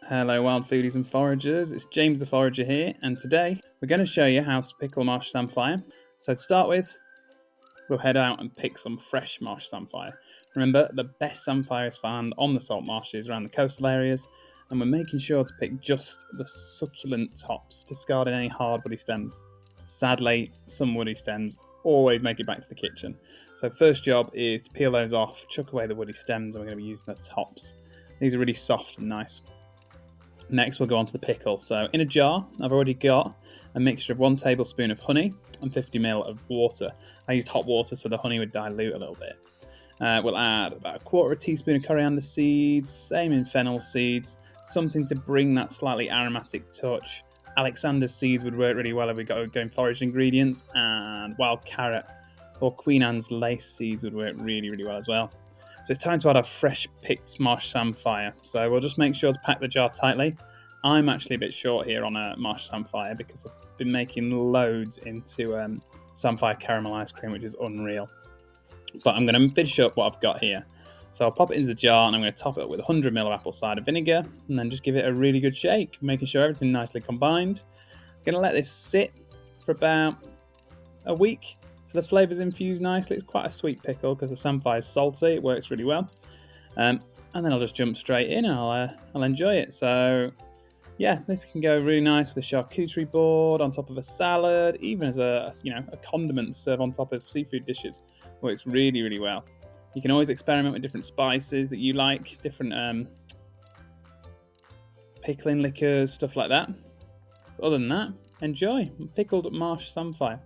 Hello wild foodies and foragers, it's James the Forager here, and today we're going to show you how to pickle marsh samphire. So to start with, we'll head out and pick some fresh marsh samphire. Remember, the best samphire is found on the salt marshes around the coastal areas, and we're making sure to pick just the succulent tops, discarding any hard woody stems. Sadly, some woody stems always make it back to the kitchen. So first job is to peel those off, chuck away the woody stems, and we're going to be using the tops. These are really soft and nice. Next we'll go on to the pickle. So in a jar I've already got a mixture of 1 tablespoon of honey and 50 ml of water. I used hot water so the honey would dilute a little bit. We'll add about 1/4 teaspoon of coriander seeds, same in fennel seeds, something to bring that slightly aromatic touch. Alexander's seeds would work really well if we got going forage ingredient, and wild carrot or Queen Anne's lace seeds would work really well as well. So it's time to add our fresh picked marsh samphire. So we'll just make sure to pack the jar tightly. I'm actually a bit short here on a marsh samphire because I've been making loads into samphire caramel ice cream, which is unreal. But I'm going to finish up what I've got here. So I'll pop it into the jar and I'm going to top it up with 100 ml of apple cider vinegar and then just give it a really good shake, making sure everything's nicely combined. I'm going to let this sit for about a week so the flavours infuse nicely. It's quite a sweet pickle because the samphire is salty. It works really well. And then I'll just jump straight in and I'll enjoy it. So yeah, this can go really nice with a charcuterie board, on top of a salad, even as a condiment to serve on top of seafood dishes. Works really well. You can always experiment with different spices that you like, different pickling liquors, stuff like that. But other than that, enjoy pickled marsh samphire.